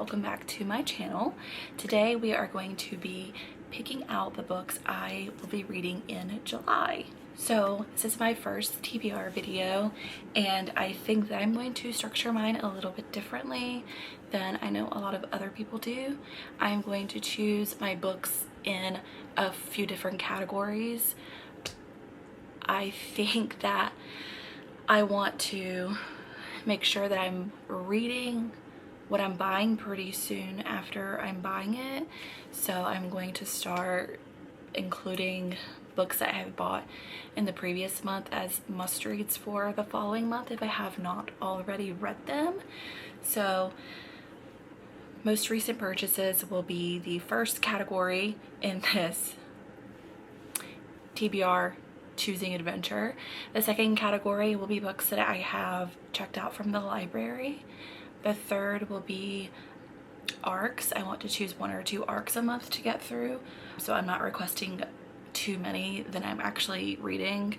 welcome back to my channel. Today we are going to be picking out the books I will be reading in July. So this is my first TBR video, and I think that I'm going to structure mine a little bit differently than I know a lot of other people do. I'm going to choose my books in a few different categories. I think that I want to make sure that I'm reading what I'm buying pretty soon after I'm buying it. So I'm going to start including books that I have bought in the previous month as must reads for the following month if I have not already read them. So most recent purchases will be the first category in this TBR choosing adventure. The second category will be books that I have checked out from the library. The third will be arcs. I want to choose 1 or 2 arcs a month to get through, so I'm not requesting too many than I'm actually reading.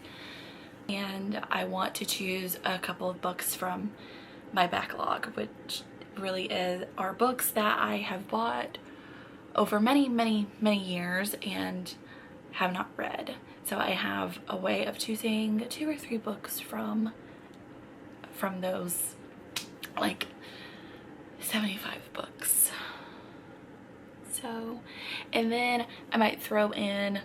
And I want to choose a couple of books from my backlog, which really are books that I have bought over many years and have not read. So I have a way of choosing 2 or 3 books from those, like 75 books. So, and then I might throw in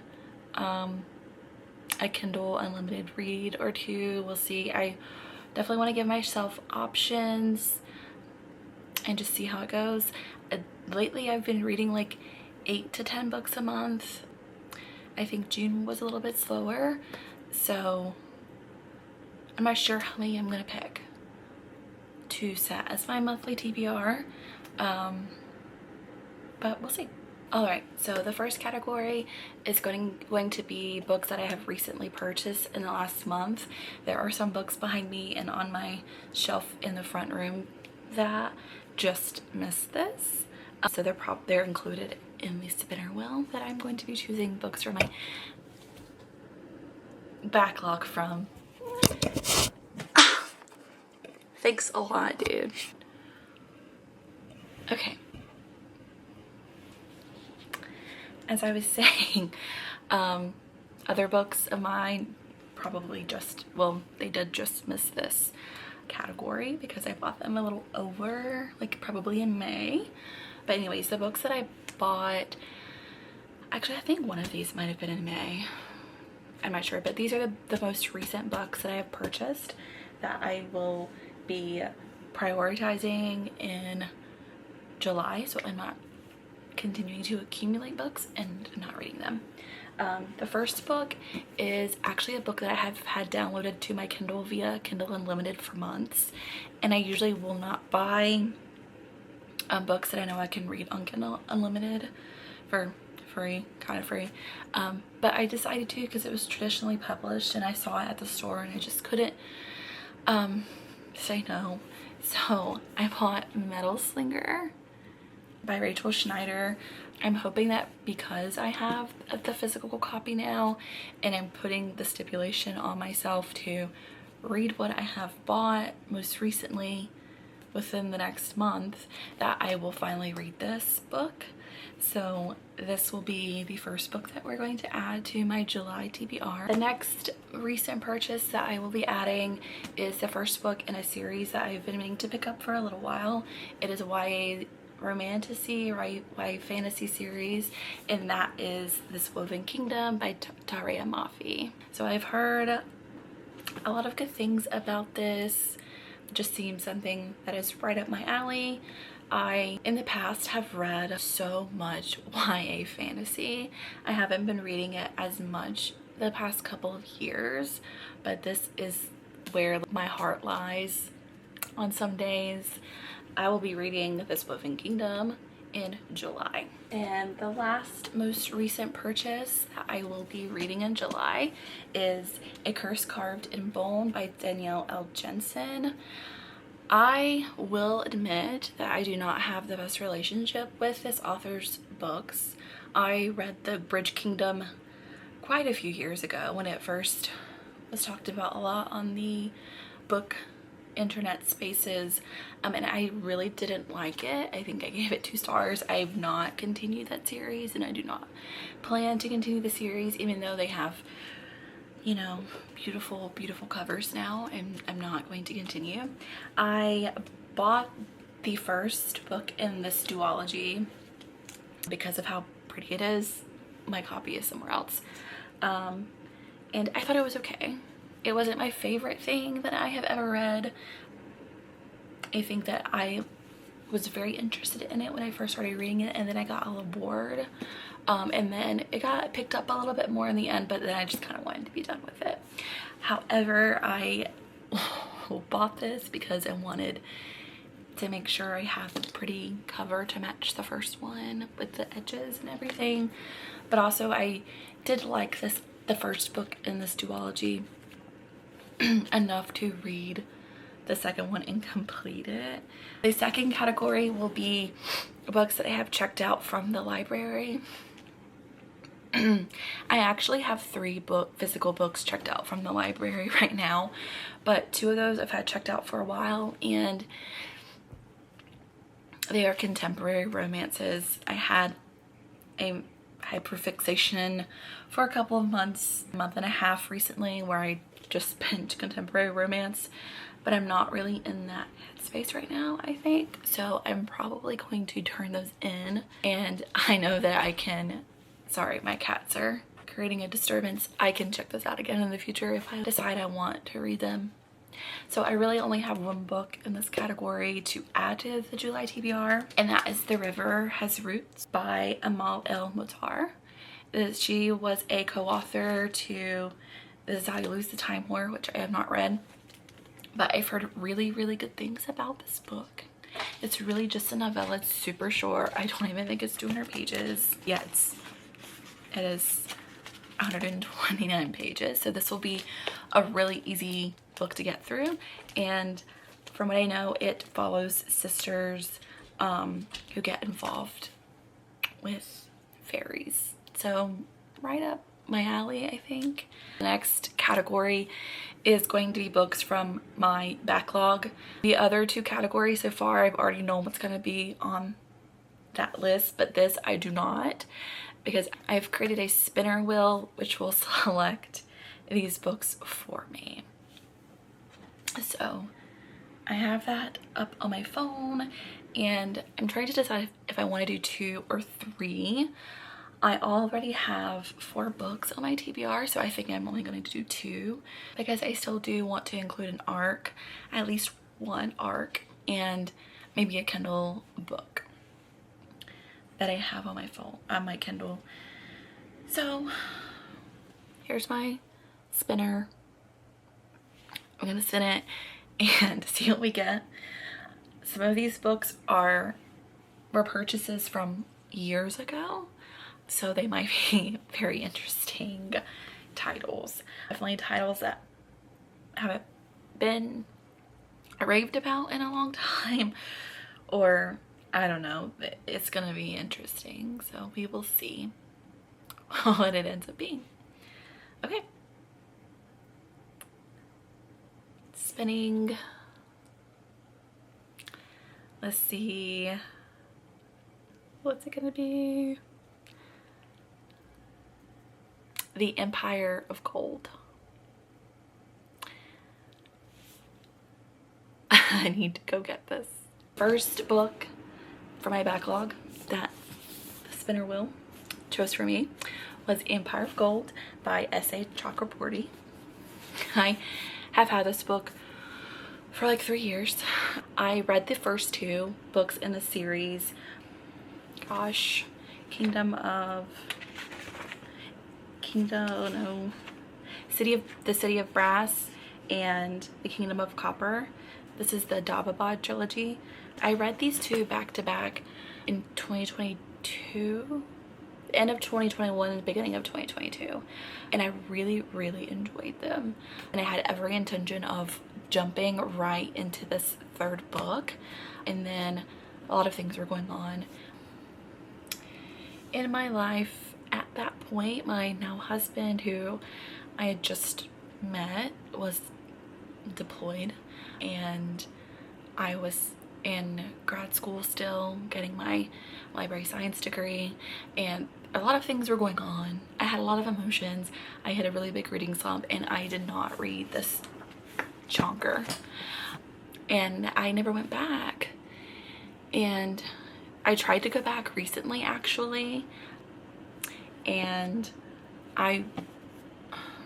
a Kindle Unlimited read or 2. We'll see. I definitely want to give myself options and just see how it goes. Lately I've been reading like 8 to 10 books a month. I think June was a little bit slower, so I'm not sure how many I'm gonna pick to set as my monthly TBR, but we'll see. Alright, so the first category is going to be books that I have recently purchased in the last month. There are some books behind me and on my shelf in the front room that just missed this. So they're included in the spinner wheel that I'm going to be choosing books for my backlog from. Thanks a lot, dude. Okay. As I was saying, other books of mine probably they did just miss this category because I bought them a little over, like probably in May. But anyways, the books that I bought, actually I think one of these might have been in May. I'm not sure, but these are the most recent books that I have purchased that I will be prioritizing in July, so I'm not continuing to accumulate books and not reading them. The first book is actually a book that I have had downloaded to my Kindle via Kindle Unlimited for months, and I usually will not buy books that I know I can read on Kindle Unlimited for free, kind of free, but I decided to because it was traditionally published and I saw it at the store and I just couldn't say no. So I bought Metal Slinger by Rachel Schneider. I'm hoping that because I have the physical copy now and I'm putting the stipulation on myself to read what I have bought most recently within the next month, that I will finally read this book. So this will be the first book that we're going to add to my July TBR. The next recent purchase that I will be adding is the first book in a series that I've been meaning to pick up for a little while. It is a YA romantasy, YA fantasy series, and that is This Woven Kingdom by Taria Mafi. So I've heard a lot of good things about this. It just seems something that is right up my alley. I, in the past, have read so much YA fantasy. I haven't been reading it as much the past couple of years, but this is where my heart lies on some days. I will be reading This Woven Kingdom in July. And the last most recent purchase that I will be reading in July is A Curse Carved in Bone by Danielle L. Jensen. I will admit that I do not have the best relationship with this author's books. I read The Bridge Kingdom quite a few years ago when it first was talked about a lot on the book internet spaces, and I really didn't like it. I think I gave it 2 stars. I've not continued that series, and I do not plan to continue the series, even though they have, you know, beautiful covers now, and I'm not going to continue. I bought the first book in this duology because of how pretty it is. My copy is somewhere else, and I thought it was okay. It wasn't my favorite thing that I have ever read. I think that I was very interested in it when I first started reading it, and then I got a little bored, and then it got picked up a little bit more in the end, but then I just kind of wanted to be done with it. However, I bought this because I wanted to make sure I have a pretty cover to match the first one with the edges and everything, but also I did like the first book in this duology enough to read the second one and complete it. The second category will be books that I have checked out from the library. I actually have 3 physical books checked out from the library right now, but 2 of those I've had checked out for a while, and they are contemporary romances. I had a hyperfixation for a couple of months, a month and a half recently, where I just spent contemporary romance, but I'm not really in that headspace right now, I think. So I'm probably going to turn those in, and I know that I can, sorry, my cats are creating a disturbance. I can check those out again in the future if I decide I want to read them. So I really only have 1 book in this category to add to the July TBR, and that is The River Has Roots by Amal El Motar. She was a co-author to This Is How You Lose the Time War, which I have not read, but I've heard really good things about this book. It's really just a novella. It's super short. I don't even think it's 200 pages. Yeah, it is 129 pages, so this will be a really easy book to get through. And from what I know, it follows sisters who get involved with fairies, so right up my alley, I think. The next category is going to be books from my backlog. The other 2 categories so far, I've already known what's going to be on that list, but this I do not, because I've created a spinner wheel which will select these books for me. So I have that up on my phone, and I'm trying to decide if I want to do 2 or 3. I already have 4 books on my TBR, so I think I'm only going to do 2, because I still do want to include an ARC, at least 1 ARC, and maybe a Kindle book that I have on my phone, on my Kindle. So here's my spinner. I'm gonna spin it and see what we get. Some of these books were purchases from years ago, so they might be very interesting titles. Definitely titles that haven't been raved about in a long time, or I don't know. It's gonna be interesting, so we will see what it ends up being. Okay, spinning. Let's see, what's it gonna be? The Empire of Gold. I need to go get this. First book for my backlog that the spinner wheel chose for me was Empire of Gold by S.A. Chakraborty. I have had this book for like 3 years. I read the first 2 books in the series. Gosh, The City of Brass and The Kingdom of Copper. This is the Davabad trilogy. I read these 2 back to back in 2022, end of 2021 and the beginning of 2022, and I really enjoyed them, and I had every intention of jumping right into this 3rd book, and then a lot of things were going on in my life at that point. My now husband, who I had just met, was deployed and I was in grad school still getting my library science degree, and a lot of things were going on. I had a lot of emotions. I had a really big reading slump and I did not read this chonker, and I never went back. And I tried to go back recently actually, and I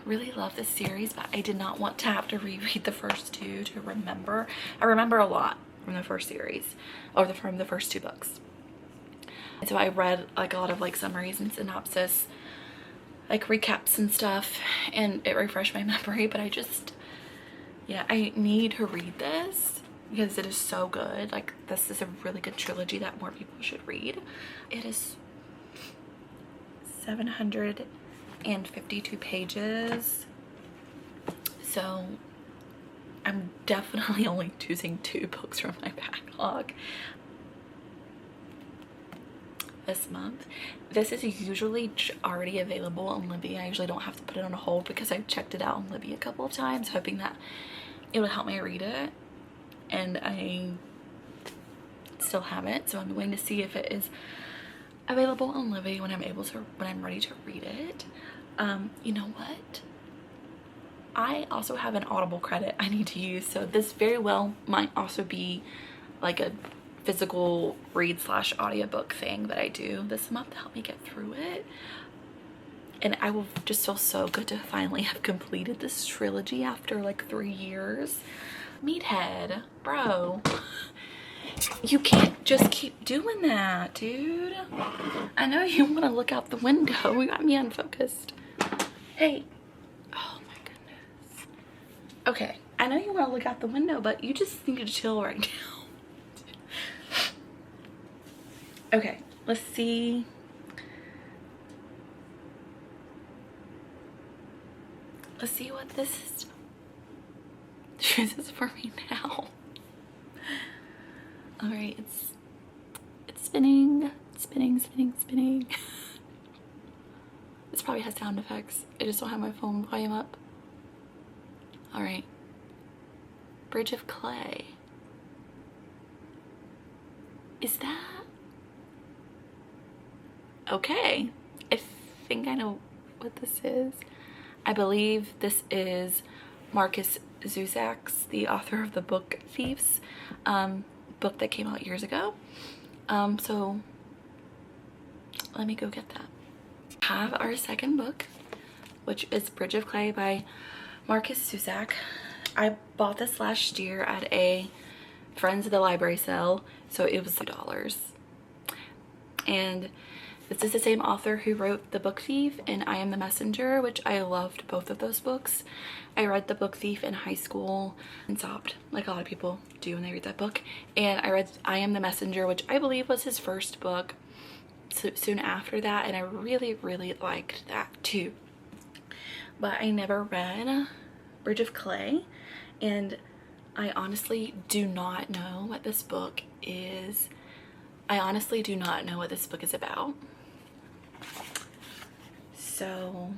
really love this series, but I did not want to have to reread the first two to remember. I remember a lot from the first series, or from the first two books. And so I read like a lot of like summaries and synopsis, like recaps and stuff, and it refreshed my memory. But yeah, I need to read this because it is so good. Like, this is a really good trilogy that more people should read. It is 752 pages, so I'm definitely only choosing 2 books from my backlog this month. This is usually already available on Libby. I usually don't have to put it on hold because I've checked it out on Libby a couple of times, hoping that it would help me read it, and I still haven't. So I'm going to see if it is available on Libby when I'm ready to read it. You know what? I also have an Audible credit I need to use, so this very well might also be like a physical read / audiobook thing that I do this month to help me get through it. And I will just feel so good to finally have completed this trilogy after like 3 years. Meathead, bro. You can't just keep doing that, dude. I know you want to look out the window. You got me unfocused. Hey. Oh my goodness. Okay, I know you want to look out the window, but you just need to chill right now. Okay, let's see. Let's see what this chooses for me now. All right, it's spinning, spinning. This probably has sound effects. I just don't have my phone volume up. All right, Bridge of Clay. Is that? Okay, I think I know what this is. I believe this is Marcus Zusak's, the author of the book Thieves, book that came out years ago. So let me go get that. Have our second book, which is Bridge of Clay by Marcus Zusak. I bought this last year at a Friends of the Library sale, so it was $2. And this is the same author who wrote The Book Thief and I Am the Messenger, which I loved both of those books. I read The Book Thief in high school and sobbed, like a lot of people do when they read that book. And I read I Am the Messenger, which I believe was his first book, soon after that, and I really, really liked that too. But I never read Bridge of Clay, and I honestly do not know what this book is. I honestly do not know what this book is about. So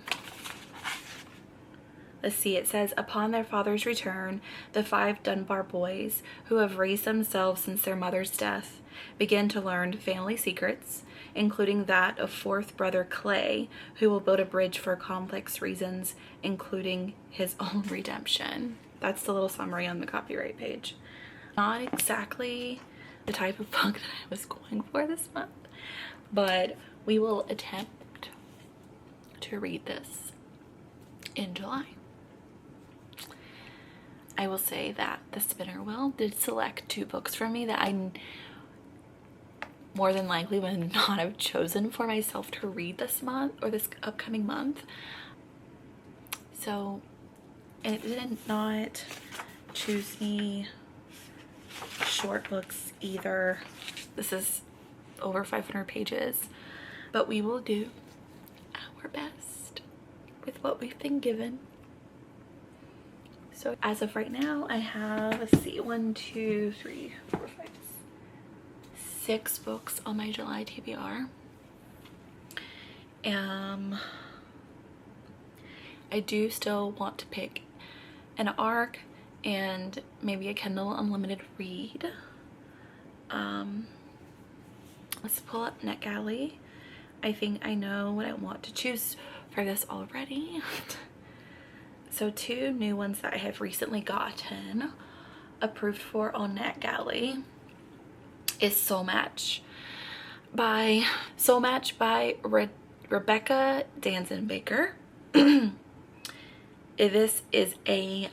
let's see, it says, upon their father's return, the 5 Dunbar boys, who have raised themselves since their mother's death, begin to learn family secrets, including that of 4th brother Clay, who will build a bridge for complex reasons, including his own redemption. That's the little summary on the copyright page. Not exactly the type of book that I was going for this month, but we will attempt to read this in July. I will say that the spinner wheel did select 2 books for me that I more than likely would not have chosen for myself to read this month or this upcoming month. So it did not choose me short books either. This is over 500 pages, but we will do our best with what we've been given. So as of right now, I have, let's see, 1, 2, 3, 4, 5, 6 books on my July TBR. I do still want to pick an arc and maybe a Kindle Unlimited read. Let's pull up NetGalley. I think I know what I want to choose for this already. So 2 new ones that I have recently gotten approved for on NetGalley is Soul Match by Rebecca Danzenbaker. This is a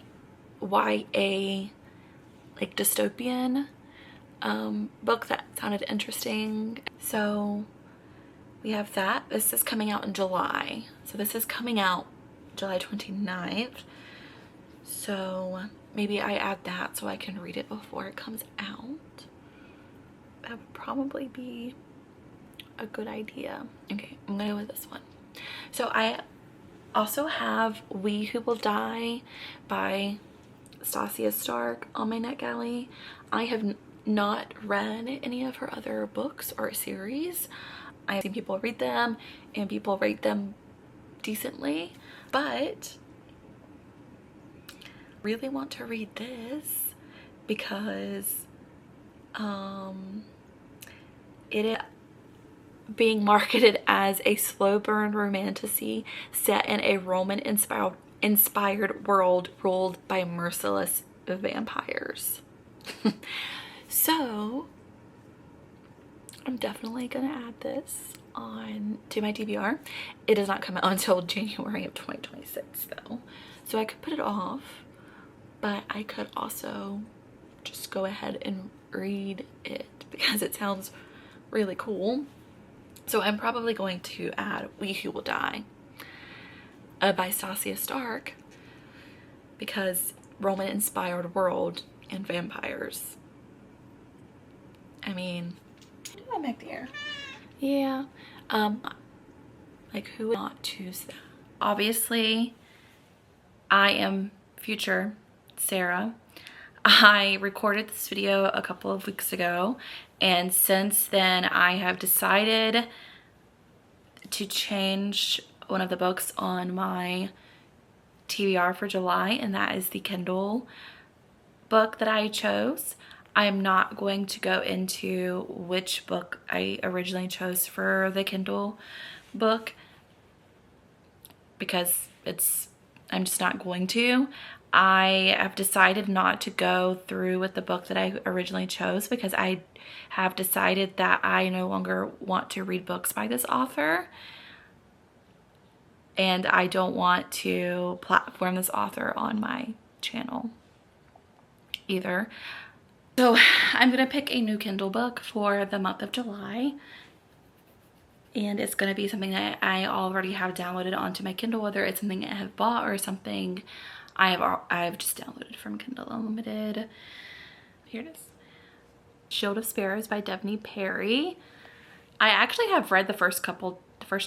YA like dystopian book that sounded interesting. So we have that. This is coming out in July. So this is coming out July 29th. So maybe I add that so I can read it before it comes out. That would probably be a good idea. Okay, I'm gonna go with this one. So I also have We Who Will Die by Stasia Stark on my NetGalley. I have not read any of her other books or series. I've seen people read them and people rate them decently, but really want to read this because it is being marketed as a slow burn romantasy set in a Roman inspired world ruled by merciless vampires. So I'm definitely gonna add this on to my TBR. It does not come out until January of 2026 though, so I could put it off, but I could also just go ahead and read it because it sounds really cool. So I'm probably going to add We Who Will Die by Stasia Stark because Roman inspired world and vampires. I mean, do I back there? Yeah. Like who would not choose that? Obviously, I am future Sarah. I recorded this video a couple of weeks ago, and since then I have decided to change one of the books on my TBR for July, and that is the Kindle book that I chose. I'm not going to go into which book I originally chose for the Kindle book because I'm just not going to. I have decided not to go through with the book that I originally chose because I have decided that I no longer want to read books by this author, and I don't want to platform this author on my channel either. So I'm gonna pick a new Kindle book for the month of July, and it's gonna be something that I already have downloaded onto my Kindle, whether it's something I have bought or something I've just downloaded from KindleUnlimited. Here it is. Shield of Sparrows by Devney Perry. I actually have read the first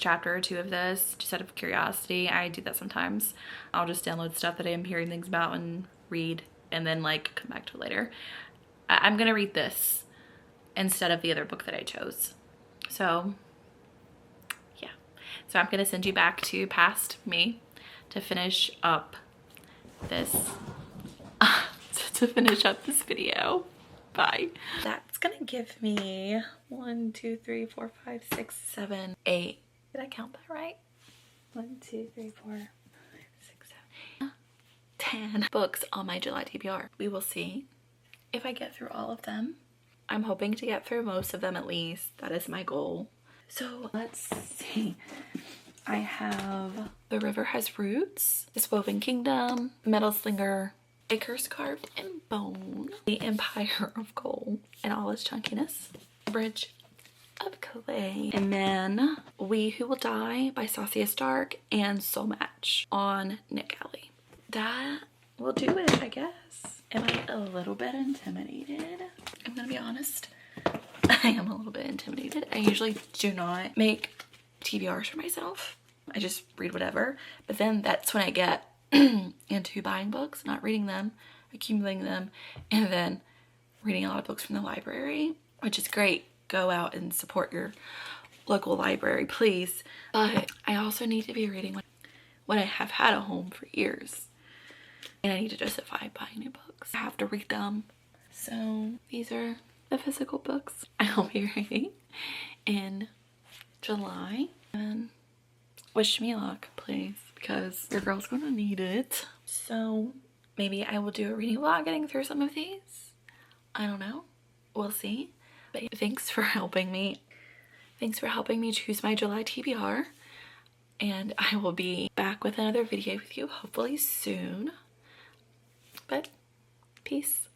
chapter or 2 of this just out of curiosity. I do that sometimes. I'll just download stuff that I am hearing things about and read and then like come back to it later. I'm gonna read this instead of the other book that I chose. So yeah, so I'm gonna send you back to past me to finish up this video. Bye. That's gonna give me 1, 2, 3, 4, 5, 6, 7, 8. Did I count that right? 1, 2, 3, 4, 5, 6, 7, 10 books on my July TBR. We will see if I get through all of them. I'm hoping to get through most of them at least. That is my goal. So let's see. I have The River Has Roots, This Woven Kingdom, Metal Slinger, A Curse Carved in Bone, The Empire of Gold and all its chunkiness, Bridge of Clay, and then We Who Will Die by Stasia Stark and Soul Match on NetGalley. That will do it, I guess. Am I a little bit intimidated? I'm gonna be honest. I am a little bit intimidated. I usually do not make TBRs for myself. I just read whatever, but then that's when I get into buying books, not reading them, accumulating them, and then reading a lot of books from the library, which is great. Go out and support your local library, please. But I also need to be reading what I have had at home for years. and I need to justify buying new books. I have to read them. So these are the physical books I'll be reading in July. And wish me luck, please, because your girl's gonna need it. So maybe I will do a reading vlog getting through some of these. I don't know. We'll see. But thanks for helping me. Thanks for helping me choose my July TBR. And I will be back with another video with you hopefully soon. But peace.